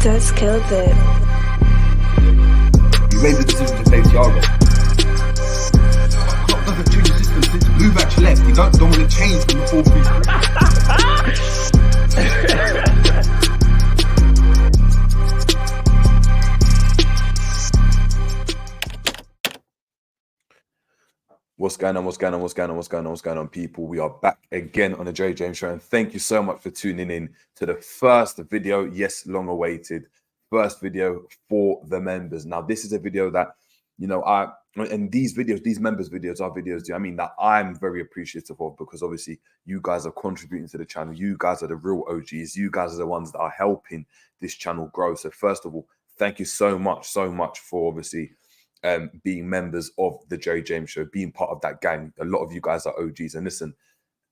Just killed it. You made the decision to play Thiago. Klopp doesn't change the system since Luvac left. You don't want to change from the 4-3-3. What's going on, people? We are back again on the J James Show, and thank you so much for tuning in to the first video, yes, long awaited first video for the members. Now, this is a video that, and these videos, these members videos are videos, that I'm very appreciative of, because obviously you guys are contributing to the channel. You guys are the real OGs. You guys are the ones that are helping this channel grow. So first of all, thank you so much for obviously being members of the J James Show, being part of that gang. A lot of you guys are OGs, and listen,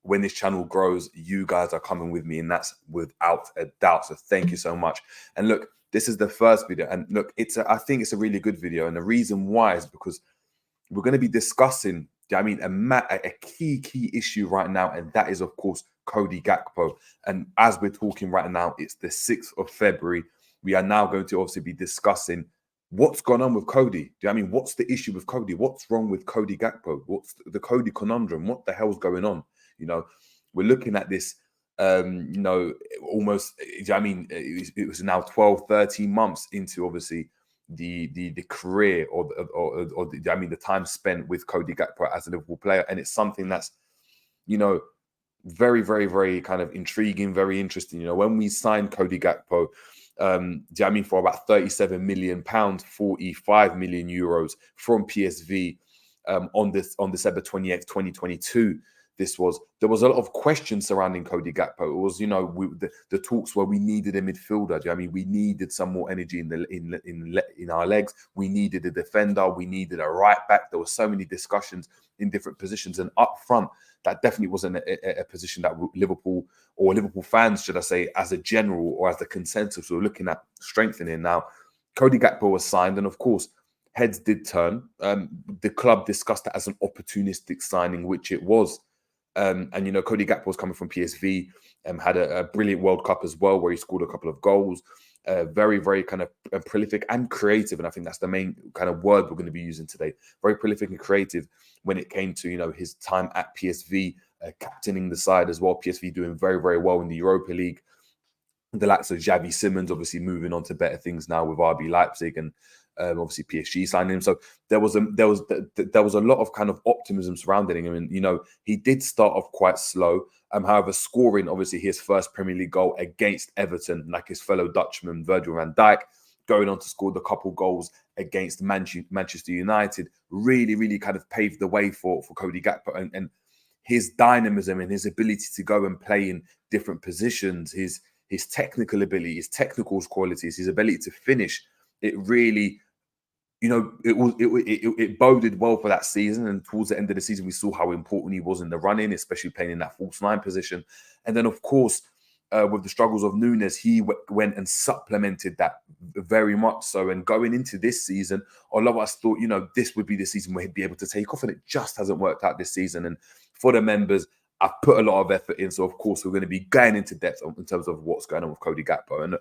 when this channel grows, you guys are coming with me, and that's without a doubt. So thank you so much. And look, this is the first video, and look, I think it's a really good video, and the reason why is because we're going to be discussing, a key issue right now, and that is, of course, Cody Gakpo. And as we're talking right now, it's the 6th of February. We are now going to obviously be discussing what's gone on with Cody. What's the issue with Cody? What's wrong with Cody Gakpo? What's the Cody conundrum? What the hell's going on? We're looking at this, almost, it was now 12, 13 months into obviously the career or the time spent with Cody Gakpo as a Liverpool player. And it's something that's, very, very, very kind of intriguing, very interesting. When we signed Cody Gakpo, for about £37 million, 45 million euros from PSV on December 28th, 2022. There was a lot of questions surrounding Cody Gakpo. It was, the talks where we needed a midfielder. We needed some more energy in our legs. We needed a defender. We needed a right back. There were so many discussions in different positions, and up front, that definitely wasn't a position that Liverpool, or Liverpool fans, should I say, as a general or as the consensus, were looking at strengthening. Now, Cody Gakpo was signed, and of course, heads did turn. The club discussed it as an opportunistic signing, which it was. And Cody Gakpo was coming from PSV, had a brilliant World Cup as well, where he scored a couple of goals. Very, very kind of prolific and creative, and I think that's the main kind of word we're going to be using today. Very prolific and creative when it came to his time at PSV, captaining the side as well. PSV doing very, very well in the Europa League. The likes of Xavi Simons obviously moving on to better things now with RB Leipzig, and obviously PSG signing him. So there was a lot of kind of optimism surrounding him, and he did start off quite slow. However, scoring obviously his first Premier League goal against Everton, like his fellow Dutchman Virgil van Dijk, going on to score the couple goals against Manchester United, really, really kind of paved the way for Cody Gakpo, and his dynamism and his ability to go and play in different positions, his technical ability, his technical qualities, his ability to finish. It really, it boded well for that season. And towards the end of the season, we saw how important he was in the run-in, especially playing in that false nine position. And then, of course, with the struggles of Nunes, he went and supplemented that very much so. And going into this season, a lot of us thought, this would be the season where he'd be able to take off, and it just hasn't worked out this season. And for the members, I've put a lot of effort in. So, of course, we're going to be going into depth in terms of what's going on with Cody Gakpo. And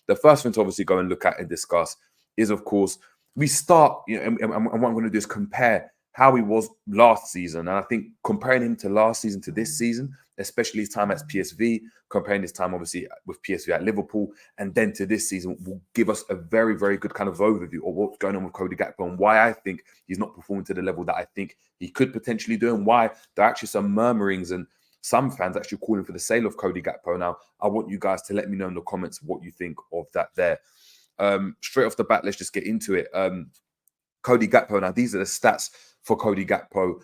the first thing to obviously go and look at and discuss is, of course, we start, and what I'm going to do is compare how he was last season. And I think comparing him to last season to this season, especially his time at PSV, comparing his time obviously with PSV at Liverpool, and then to this season, will give us a very, very good kind of overview of what's going on with Cody Gakpo and why I think he's not performing to the level that I think he could potentially do, and why there are actually some murmurings and some fans actually calling for the sale of Cody Gakpo. Now, I want you guys to let me know in the comments what you think of that there. Straight off the bat, let's just get into it. Cody Gakpo. Now, these are the stats for Cody Gakpo.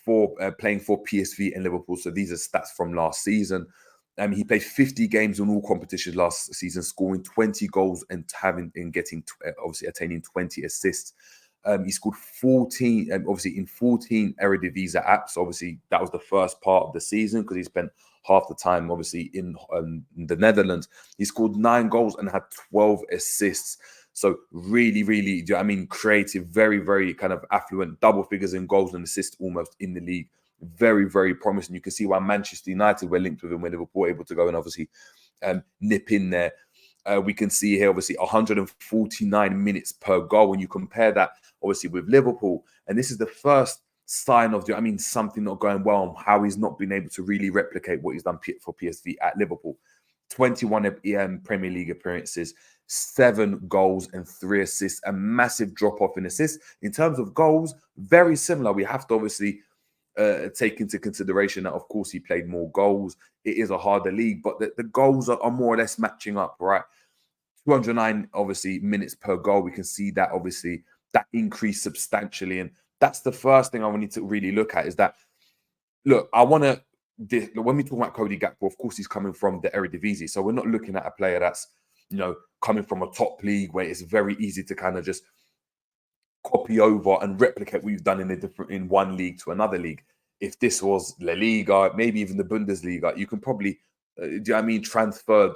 For playing for PSV and Liverpool. So these are stats from last season. He played 50 games in all competitions last season, scoring 20 goals and getting obviously attaining 20 assists. He scored 14, obviously in 14 Eredivisie apps. Obviously, that was the first part of the season because he spent half the time, obviously, in the Netherlands. He scored 9 goals and had 12 assists. So really, really, creative, very, very kind of affluent, double figures in goals and assists almost in the league. Very, very promising. You can see why Manchester United were linked with him when Liverpool were able to go and obviously nip in there. We can see here, obviously, 149 minutes per goal. When you compare that, obviously, with Liverpool, and this is the first sign of, something not going well, and how he's not been able to really replicate what he's done for PSV at Liverpool. 21 Premier League appearances, 7 goals and 3 assists, a massive drop-off in assists. In terms of goals, very similar. We have to obviously take into consideration that, of course, he played more goals. It is a harder league, but the goals are more or less matching up, right? 209, obviously, minutes per goal. We can see that, obviously, that increased substantially. And that's the first thing I need to really look at, is that, look, when we talk about Cody Gakpo, of course, he's coming from the Eredivisie. So we're not looking at a player that's, coming from a top league where it's very easy to kind of just copy over and replicate what you've done in one league to another league. If this was La Liga, maybe even the Bundesliga, you can probably, transfer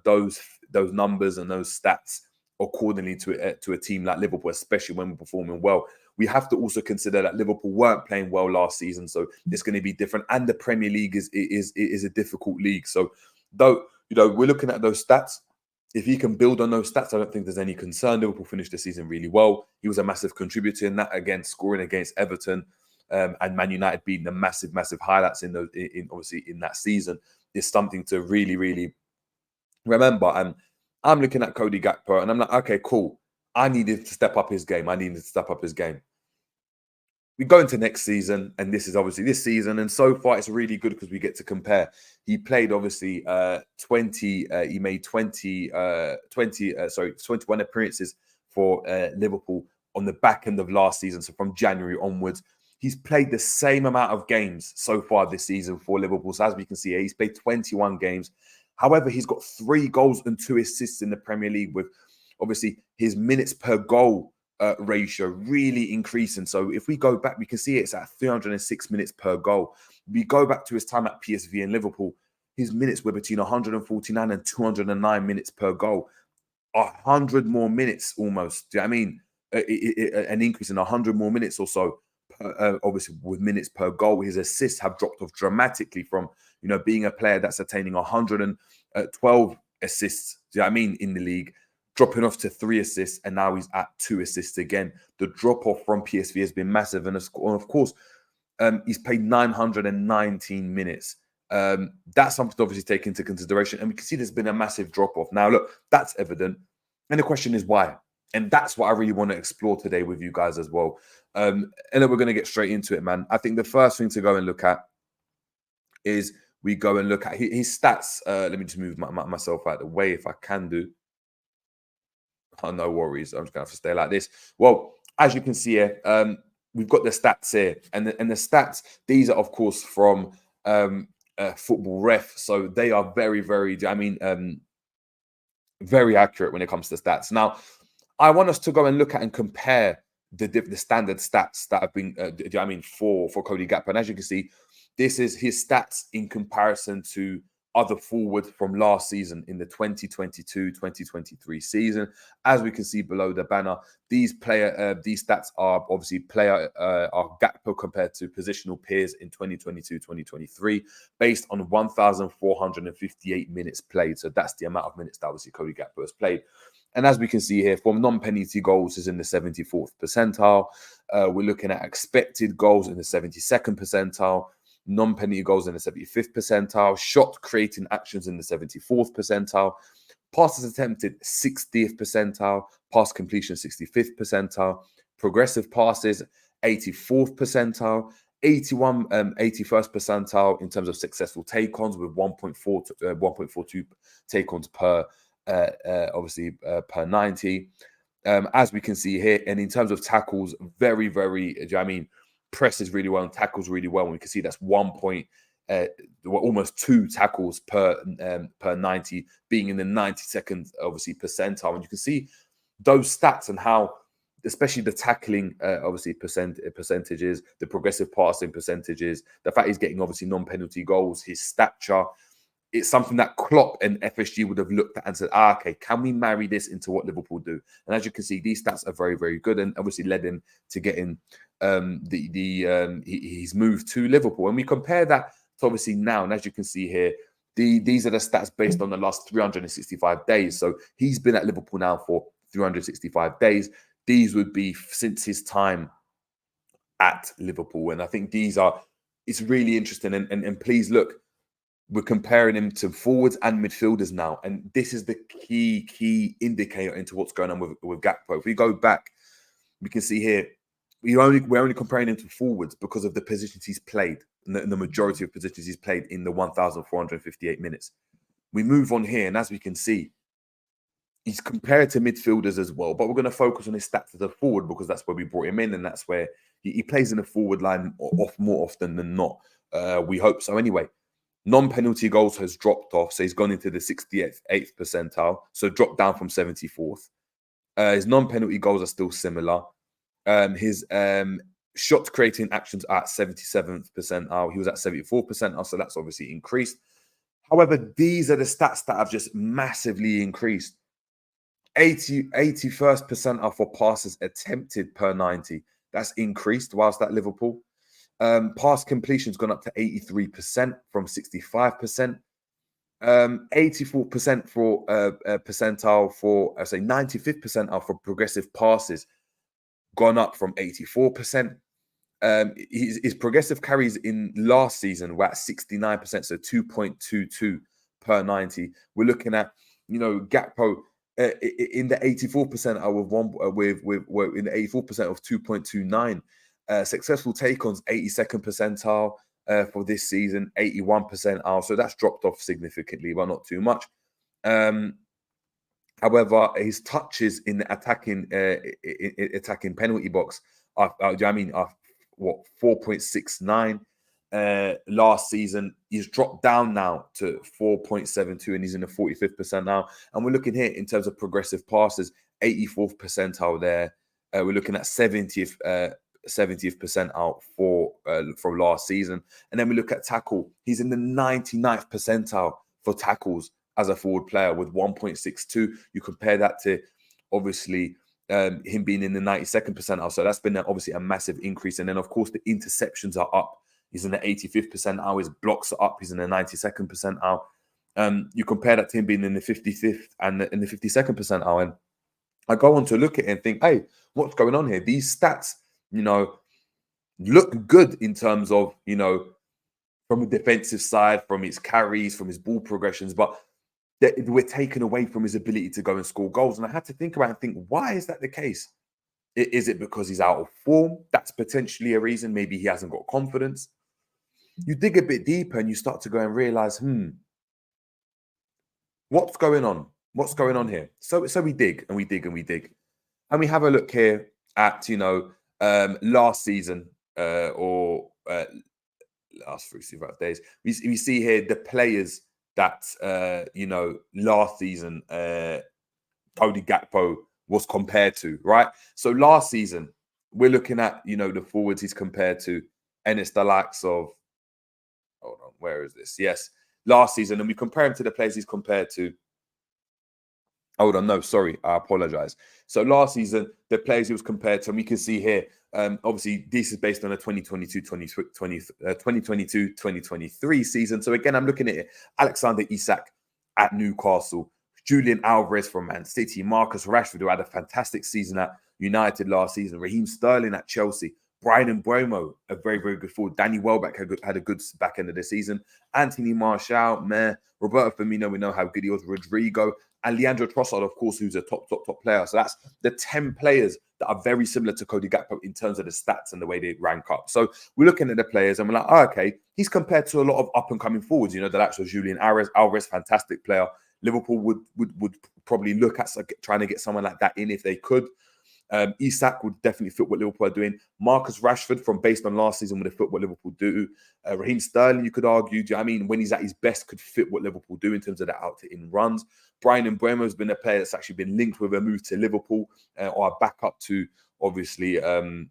those numbers and those stats accordingly to a team like Liverpool, especially when we're performing well. We have to also consider that Liverpool weren't playing well last season, so it's going to be different. And the Premier League is a difficult league. So, though we're looking at those stats, if he can build on those stats, I don't think there's any concern. Liverpool finished the season really well. He was a massive contributor in that, again, scoring against Everton, and Man United being the massive highlights in that season is something to really, really remember. And I'm looking at Cody Gakpo, and I'm like, okay, cool. I needed to step up his game. We go into next season, and this is obviously this season, and so far it's really good because we get to compare. He played obviously 21 appearances for Liverpool on the back end of last season. So from January onwards, he's played the same amount of games so far this season for Liverpool. So as we can see here, he's played 21 games. However, he's got 3 goals and 2 assists in the Premier League, with obviously his minutes per goal ratio really increasing. So if we go back, we can see it's at 306 minutes per goal. We go back to his time at PSV and Liverpool, his minutes were between 149 and 209 minutes per goal. 100 more minutes almost. Do you know what I mean? An increase in 100 more minutes or so, obviously with minutes per goal. His assists have dropped off dramatically from, being a player that's attaining 112 assists, do you know what I mean, in the league, dropping off to 3 assists, and now he's at 2 assists again. The drop-off from PSV has been massive, and of course, he's played 919 minutes. That's something to obviously take into consideration, and we can see there's been a massive drop-off. Now, look, that's evident, and the question is why? And that's what I really want to explore today with you guys as well. And then we're going to get straight into it, man. I think the first thing to go and look at is we go and look at his stats. Let me just move myself out of the way if I can do. Oh, no worries. I'm just going to have to stay like this. Well, as you can see here, we've got the stats here. And the stats, these are, of course, from Football Ref. So they are very, very, very accurate when it comes to stats. Now, I want us to go and look at and compare the standard stats that have been, for Cody Gakpo. And as you can see, this is his stats in comparison to other forwards from last season in the 2022-2023 season. As we can see below the banner, these stats are obviously are Gakpo compared to positional peers in 2022-2023, based on 1,458 minutes played. So that's the amount of minutes that obviously Cody Gakpo has played. And as we can see here, from non-penalty goals is in the 74th percentile. We're looking at expected goals in the 72nd percentile. Non-penalty goals in the 75th percentile, shot creating actions in the 74th percentile, passes attempted 60th percentile, pass completion 65th percentile, progressive passes 84th percentile, 81st percentile in terms of successful take-ons with 1.42 take-ons per per 90. As we can see here, and in terms of tackles, very, very, presses really well and tackles really well. And we can see that's almost 2 tackles per 90, being in the 92nd, obviously, percentile. And you can see those stats and how, especially the tackling, percentages, the progressive passing percentages, the fact he's getting obviously non-penalty goals, his stature. It's something that Klopp and FSG would have looked at and said, okay, can we marry this into what Liverpool do? And as you can see, these stats are very, very good, and obviously led him to getting his move to Liverpool. And we compare that to obviously now, and as you can see here, These are the stats based on the last 365 days. So he's been at Liverpool now for 365 days. These would be since his time at Liverpool. And I think it's really interesting. And please look, we're comparing him to forwards and midfielders now. And this is the key indicator into what's going on with Gakpo. If we go back, we can see here, we're only comparing him to forwards because of the positions he's played, and the majority of positions he's played in the 1,458 minutes. We move on here, and as we can see, he's compared to midfielders as well. But we're going to focus on his stats as a forward because that's where we brought him in, and that's where he plays in the forward line more often than not. We hope so anyway. Non-penalty goals has dropped off, so he's gone into the 68th percentile, so dropped down from 74th. His non-penalty goals are still similar. His shot creating actions are at 77th percentile. He was at 74th percentile, so that's obviously increased. However, these are the stats that have just massively increased. 81st percentile for passes attempted per 90. That's increased whilst at Liverpool. Pass completion's gone up to 83% from 65%. 84% for percentile for, 95th percentile for progressive passes, gone up from 84%. His progressive carries in last season were at 69%, so 2.22 per 90. We're looking at, Gakpo in the 84th percentile with in the 84% of 2.29. Successful take-ons, 82nd percentile for this season, 81 percentile. So that's dropped off significantly, but not too much. However, his touches in the attacking penalty box are 4.69. Last season, he's dropped down now to 4.72, and he's in the 45th percent now. And we're looking here in terms of progressive passes, 84th percentile there. We're looking at 70th percentile from last season. And then we look at tackle. He's in the 99th percentile for tackles as a forward player with 1.62. You compare that to, obviously, him being in the 92nd percentile. So that's been obviously a massive increase. And then, of course, the interceptions are up. He's in the 85th percentile. His blocks are up. He's in the 92nd percentile. You compare that to him being in the 55th and in the 52nd percentile. And I go on to look at it and think, hey, what's going on here? These stats, look good in terms of, from a defensive side, from his carries, from his ball progressions, but we're taken away from his ability to go and score goals. And I had to think about it and think, why is that the case? Is it because he's out of form? That's potentially a reason. Maybe he hasn't got confidence. You dig a bit deeper and you start to go and realize, what's going on? What's going on here? So we dig and we dig and we dig. And we have a look here at, last season or last 365 days. We see here the players that, last season Cody Gakpo was compared to, right? So last season, we're looking at, the forwards he's compared to, and it's the likes of, hold on, where is this? Yes, last season. And we compare him to the players he's compared to. Hold on, no, sorry, I apologize. So last season, the players he was compared to, and we can see here, obviously, this is based on a 2022-2023 season. So again, I'm looking at it. Alexander Isak at Newcastle, Julian Alvarez from Man City, Marcus Rashford, who had a fantastic season at United last season, Raheem Sterling at Chelsea, Brian Mbeumo, a very, very good forward. Danny Welbeck had a good back end of the season. Anthony Martial, Roberto Firmino, we know how good he was. Rodrigo, and Leandro Trossard, of course, who's a top player. So that's the 10 players that are very similar to Cody Gakpo in terms of the stats and the way they rank up. So we're looking at the players and we're like, okay, he's compared to a lot of up-and-coming forwards. The likes of Julian Alvarez, fantastic player. Liverpool would probably look at trying to get someone like that in if they could. Isak would definitely fit what Liverpool are doing. Marcus Rashford, based on last season, would have fit what Liverpool do. Raheem Sterling, you could argue, when he's at his best, could fit what Liverpool do in terms of the out-to-in runs. Brian Mbeumo has been a player that's actually been linked with a move to Liverpool or a backup to, obviously, to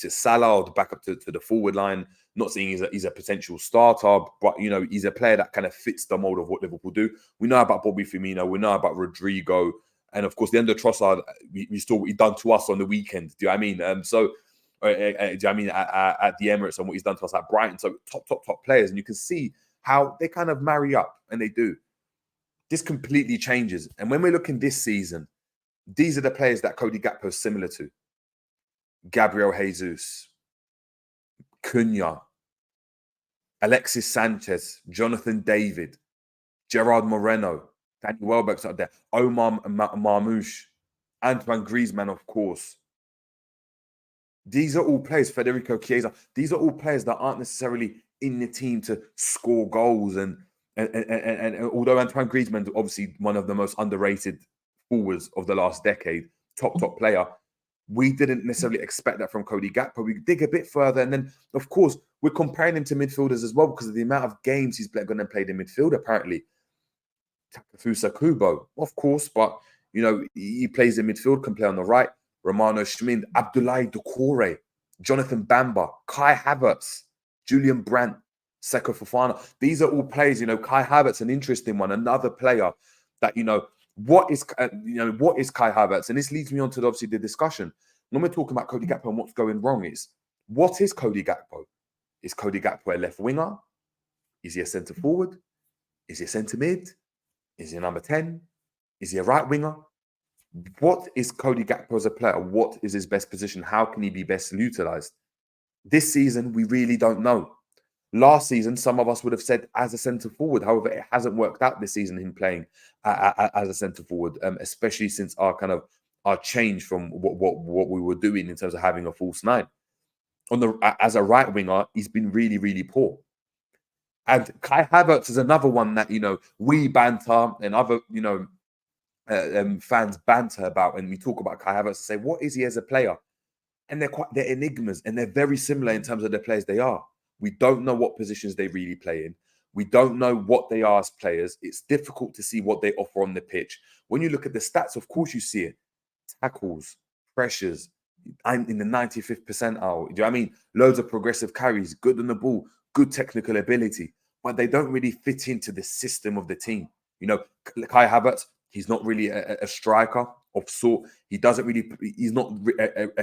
Salah, or the backup to the forward line. Not saying he's a potential starter, but he's a player that kind of fits the mold of what Liverpool do. We know about Bobby Firmino, we know about Rodrigo, and of course, Leandro Trossard. We saw what he done to us on the weekend. Do you know what I mean? At the Emirates, and what he's done to us at Brighton. So top players, and you can see how they kind of marry up, and they do. This completely changes. And when we're looking this season, these are the players that Cody Gakpo is similar to. Gabriel Jesus, Cunha, Alexis Sanchez, Jonathan David, Gerard Moreno, Danny Welbeck's up there, Omar Marmoush, Antoine Griezmann, of course. These are all players, Federico Chiesa, these are all players that aren't necessarily in the team to score goals. And although Antoine Griezmann, obviously one of the most underrated forwards of the last decade, top player, we didn't necessarily expect that from Cody Gakpo. We dig a bit further, and then, of course, we're comparing him to midfielders as well because of the amount of games he's going to play in midfield, apparently. Takefusa Kubo, of course, but, you know, he plays in midfield, can play on the right. Romano Schmind, Abdoulaye Doucouré, Jonathan Bamba, Kai Havertz, Julian Brandt, Seko Fofana. These are all players, you know. Kai Havertz, an interesting one, another player that, you know, what is Kai Havertz? And this leads me on to obviously the discussion. When we're talking about Cody Gakpo and what's going wrong is, what is Cody Gakpo? Is Cody Gakpo a left winger? Is he a centre forward? Is he a centre mid? Is he a number 10? Is he a right winger? What is Cody Gakpo as a player? What is his best position? How can he be best utilised? This season, we really don't know. Last season, some of us would have said as a centre forward. However, it hasn't worked out this season, him playing as a centre forward, especially since our change from what we were doing in terms of having a false nine. As a right winger, he's been really, really poor. And Kai Havertz is another one that, you know, we banter and other, you know, fans banter about, and we talk about Kai Havertz and say, what is he as a player? And they're enigmas, and they're very similar in terms of the players they are. We don't know what positions they really play in. We don't know what they are as players. It's difficult to see what they offer on the pitch. When you look at the stats, of course you see it. Tackles, pressures, I'm in the 95th percentile. Do you know what I mean? Loads of progressive carries, good on the ball, good technical ability, but they don't really fit into the system of the team. You know, Kai Havertz, he's not really a striker of sort. He's not a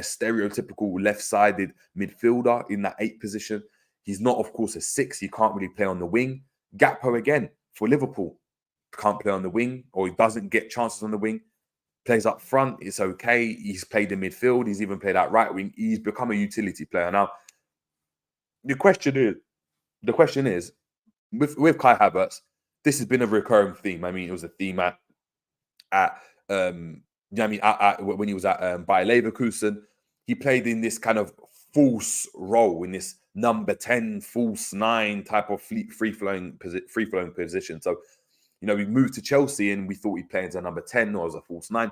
stereotypical left-sided midfielder in that 8 position. He's not, of course, a 6. He can't really play on the wing. Gakpo, again, for Liverpool, can't play on the wing, or he doesn't get chances on the wing. Plays up front, it's okay. He's played in midfield. He's even played out right wing. He's become a utility player. Now, the question is, with Kai Havertz, this has been a recurring theme. I mean, it was a theme when he was at Bayer Leverkusen. He played in this kind of false role, in this number 10, false 9 type of free-flowing position. So, you know, we moved to Chelsea and we thought he'd play as a number 10 or as a false 9.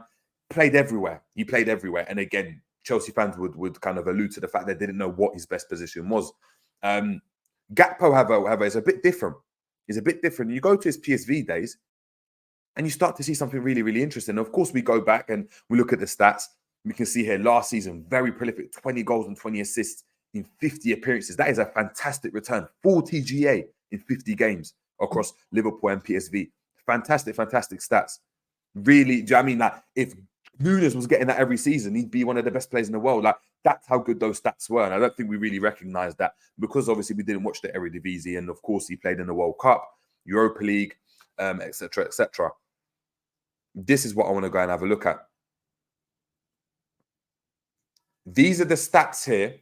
Played everywhere. He played everywhere. And again, Chelsea fans would kind of allude to the fact they didn't know what his best position was. Gakpo, however, is a bit different. He's a bit different. You go to his PSV days and you start to see something really, really interesting. Of course, we go back and we look at the stats. We can see here last season, very prolific, 20 goals and 20 assists in 50 appearances. That is a fantastic return. 40 GA in 50 games across Liverpool and PSV. Fantastic, fantastic stats. Really, do you know what I mean? Like, if Nunes was getting that every season, he'd be one of the best players in the world. Like, that's how good those stats were. And I don't think we really recognize that because obviously we didn't watch the Eredivisie. And of course, he played in the World Cup, Europa League, etc., etc. This is what I want to go and have a look at. These are the stats here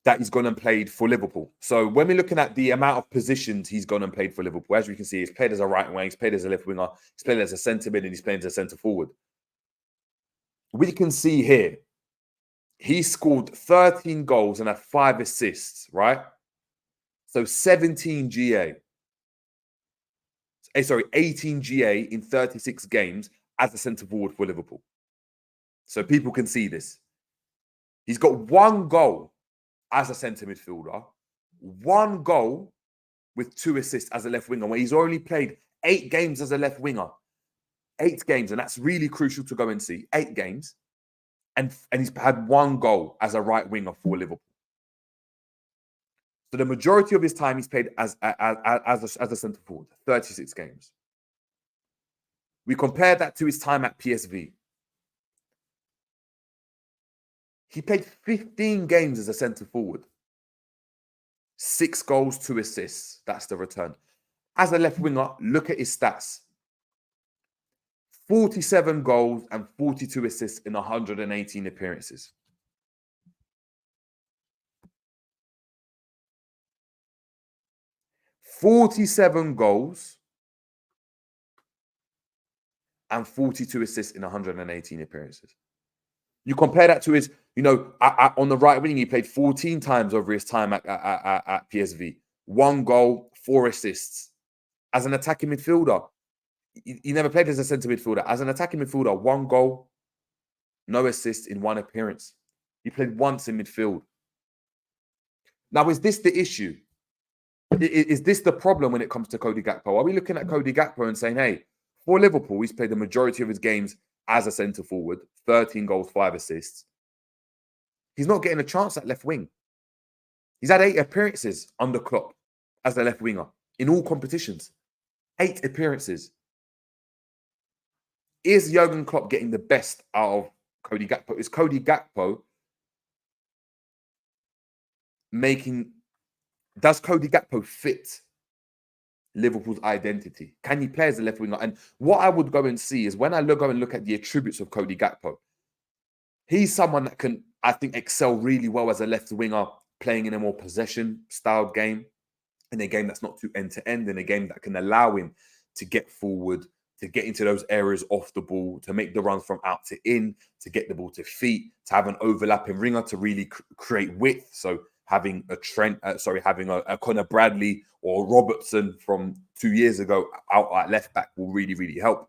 that he's gone and played for Liverpool. So when we're looking at the amount of positions he's gone and played for Liverpool, as you can see, he's played as a right wing, he's played as a left winger, he's played as a centre mid, and he's played as a centre forward. We can see here, he scored 13 goals and had 5 assists, right? So 17 GA. 18 GA in 36 games as a centre forward for Liverpool. So people can see this. He's got 1 goal as a centre midfielder, 1 goal with 2 assists as a left winger, where he's only played 8 games as a left winger. 8 games, and that's really crucial to go and see. 8 games, and he's had 1 goal as a right winger for Liverpool. So the majority of his time he's played as a centre forward, 36 games. We compare that to his time at PSV. He played 15 games as a centre forward. 6 goals, 2 assists. That's the return. As a left winger, look at his stats. 47 goals and 42 assists in 118 appearances. 47 goals and 42 assists in 118 appearances. You compare that to his, on the right wing, he played 14 times over his time at PSV. 1 goal, 4 assists. As an attacking midfielder, he never played as a centre midfielder. As an attacking midfielder, 1 goal, no assists in 1 appearance. He played once in midfield. Now, is this the issue? Is this the problem when it comes to Cody Gakpo? Are we looking at Cody Gakpo and saying, hey, for Liverpool, he's played the majority of his games as a centre forward, 13 goals, 5 assists. He's not getting a chance at left wing. He's had 8 appearances under Klopp as a left winger in all competitions. 8 appearances. Is Jurgen Klopp getting the best out of Cody Gakpo? Is Cody Gakpo does Cody Gakpo fit Liverpool's identity? Can he play as a left winger? And what I would go and see is when I go and look at the attributes of Cody Gakpo, he's someone that can, I think, excel really well as a left winger, playing in a more possession-styled game, in a game that's not too end-to-end, in a game that can allow him to get forward, to get into those areas off the ball, to make the runs from out to in, to get the ball to feet, to have an overlapping ringer, to really create width. So having a having a Connor Bradley or Robertson from 2 years ago out at left back will really, really help.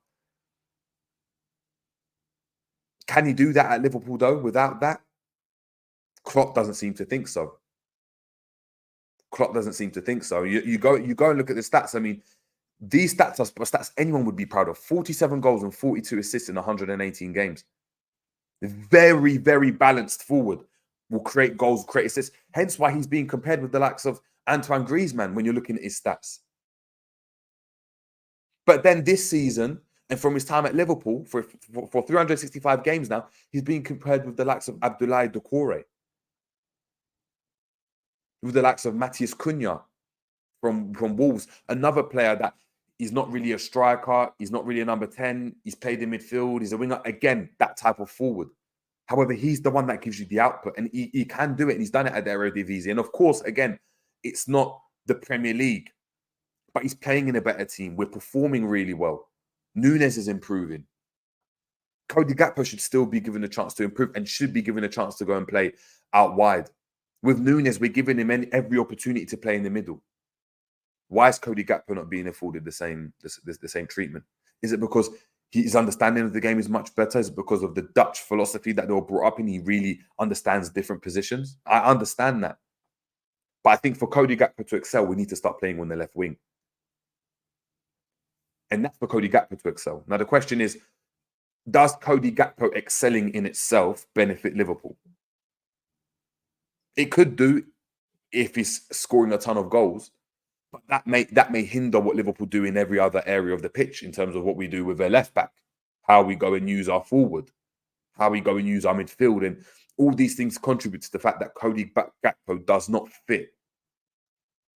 Can he do that at Liverpool though without that? Klopp doesn't seem to think so. Klopp doesn't seem to think so. You go and look at the stats. I mean, these stats are stats anyone would be proud of. 47 goals and 42 assists in 118 games. Very, very balanced forward. Will create goals, create assists. Hence why he's being compared with the likes of Antoine Griezmann when you're looking at his stats. But then this season, and from his time at Liverpool, for 365 games now, he's being compared with the likes of Abdoulaye Doucouré, with the likes of Matheus Cunha from Wolves, another player that he's not really a striker, he's not really a number 10, he's played in midfield, he's a winger, again, that type of forward. However, he's the one that gives you the output, and he can do it, and he's done it at the Eredivisie. And of course, again, it's not the Premier League, but he's playing in a better team. We're performing really well. Nunes is improving. Cody Gakpo should still be given a chance to improve and should be given a chance to go and play out wide. With Nunes, we're giving him every opportunity to play in the middle. Why is Cody Gakpo not being afforded the same treatment? Is it because his understanding of the game is much better? Is it because of the Dutch philosophy that they were brought up in? He really understands different positions. I understand that. But I think for Cody Gakpo to excel, we need to start playing on the left wing. And that's for Cody Gakpo to excel. Now, the question is, does Cody Gakpo excelling in itself benefit Liverpool? It could do if he's scoring a ton of goals. But that may hinder what Liverpool do in every other area of the pitch in terms of what we do with their left back, how we go and use our forward, how we go and use our midfield. And all these things contribute to the fact that Cody Gakpo does not fit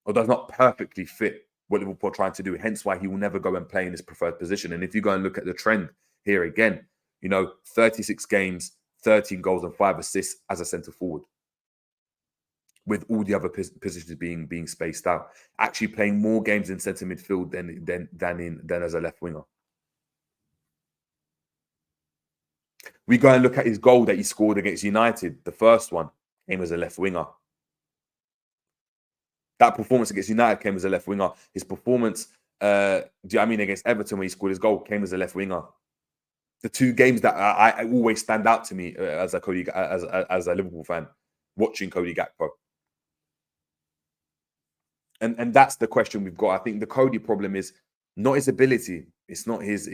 or does not perfectly fit what Liverpool are trying to do. Hence why he will never go and play in his preferred position. And if you go and look at the trend here again, 36 games, 13 goals and 5 assists as a centre forward, with all the other positions being spaced out, actually playing more games in centre midfield than as a left winger. We go and look at his goal that he scored against United. The first one came as a left winger. That performance against United came as a left winger. His performance, against Everton when he scored his goal came as a left winger. The 2 games that I always stand out to me as a Liverpool fan, watching Cody Gakpo. And that's the question we've got. I think the Cody problem is not his ability. It's not his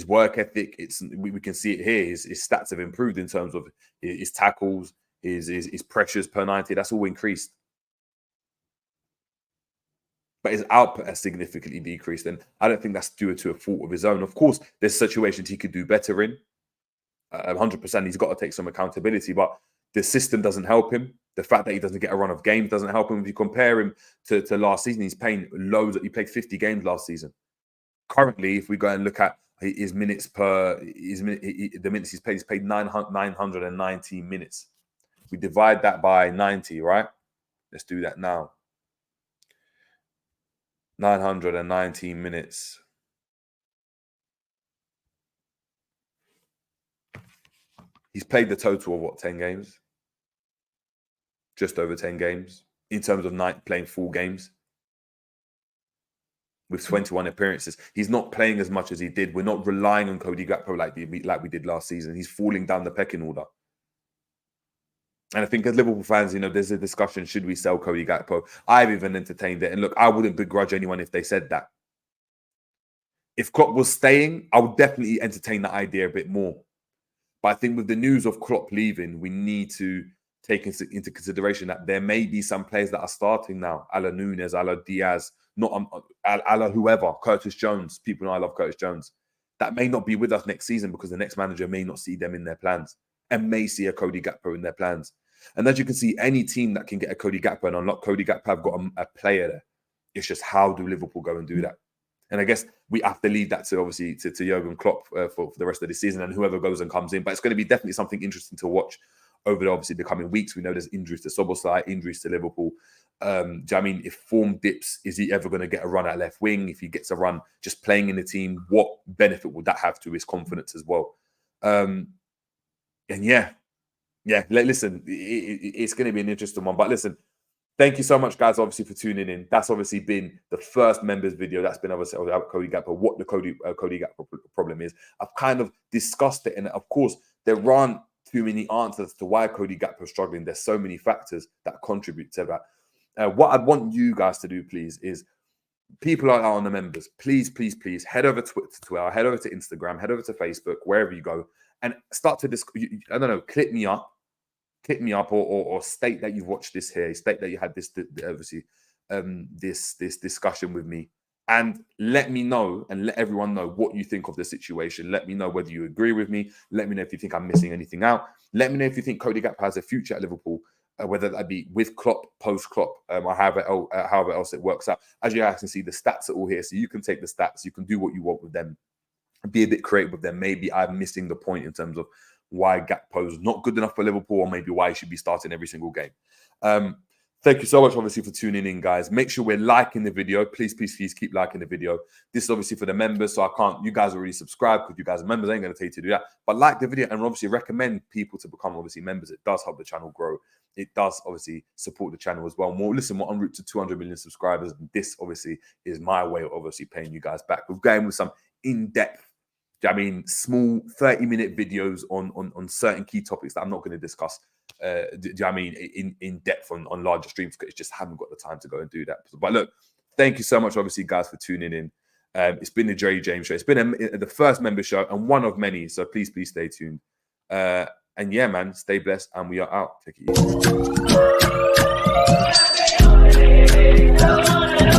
work ethic. We can see it here. His stats have improved in terms of his tackles, his pressures per 90. That's all increased. But his output has significantly decreased. And I don't think that's due to a fault of his own. Of course, there's situations he could do better in. 100%, he's got to take some accountability. But the system doesn't help him. The fact that he doesn't get a run of games doesn't help him. If you compare him to last season, he's playing loads. He played 50 games last season. Currently, if we go and look at his minutes the minutes he's played 919 minutes. We divide that by 90, right? Let's do that now. 919 minutes. He's played the total of what, 10 games? Just over 10 games in terms of playing full games with 21 appearances. He's not playing as much as he did. We're not relying on Cody Gakpo like we did last season. He's falling down the pecking order. And I think as Liverpool fans, you know, there's a discussion, should we sell Cody Gakpo? I've even entertained it. And look, I wouldn't begrudge anyone if they said that. If Klopp was staying, I would definitely entertain that idea a bit more. But I think with the news of Klopp leaving, we need to take into consideration that there may be some players that are starting now, a la Nunes, a la Diaz, not a la whoever, Curtis Jones. People know I love Curtis Jones. That may not be with us next season because the next manager may not see them in their plans and may see a Cody Gakpo in their plans. And as you can see, any team that can get a Cody Gakpo and unlock Cody Gakpo have got a player there. It's just how do Liverpool go and do that? And I guess we have to leave that to obviously to Jurgen Klopp for the rest of the season and whoever goes and comes in. But it's going to be definitely something interesting to watch over obviously the coming weeks. We know there's injuries to Szoboszlai, injuries to Liverpool. Do I mean, if form dips, is he ever going to get a run at left wing? If he gets a run just playing in the team, what benefit would that have to his confidence as well? And yeah, listen, it's going to be an interesting one. But listen, thank you so much, guys, obviously, for tuning in. That's obviously been the first members video. That's been obviously about Cody Gakpo, what the Cody Gakpo problem is. I've kind of discussed it. And of course, there aren't too many answers to why Cody Gakpo is struggling. There's so many factors that contribute to that. What I'd want you guys to do, please, is people are on the members. Please head over to Twitter, head over to Instagram, head over to Facebook, wherever you go, and start to I don't know, click me up or state that you've watched this here, state that you had this obviously this discussion with me, and let me know and let everyone know what you think of the situation. Let me know whether you agree with me. Let me know if you think I'm missing anything out. Let me know if you think Cody Gakpo has a future at Liverpool, whether that be with Klopp, post-Klopp, or however else it works out. As you guys can see, the stats are all here, so you can take the stats, you can do what you want with them, be a bit creative with them. Maybe I'm missing the point in terms of why Gakpo's not good enough for Liverpool, or maybe why he should be starting every single game. Thank you so much, obviously, for tuning in, guys. Make sure we're liking the video. Please keep liking the video. This is obviously for the members, so I can't, you guys already subscribed because you guys are members. I ain't going to tell you to do that. But like the video and obviously recommend people to become, obviously, members. It does help the channel grow. It does, obviously, support the channel as well. We're en route to 200 million subscribers. And this, obviously, is my way of obviously paying you guys back. We're going with some in-depth, I mean, small 30-minute videos on certain key topics that I'm not going to discuss. I mean, in depth on larger streams, because just haven't got the time to go and do that. But look, thank you so much, obviously, guys, for tuning in. It's been the Jerry James Show. It's been the first member show and one of many. So please stay tuned. And yeah, man, stay blessed, and we are out. Take it easy.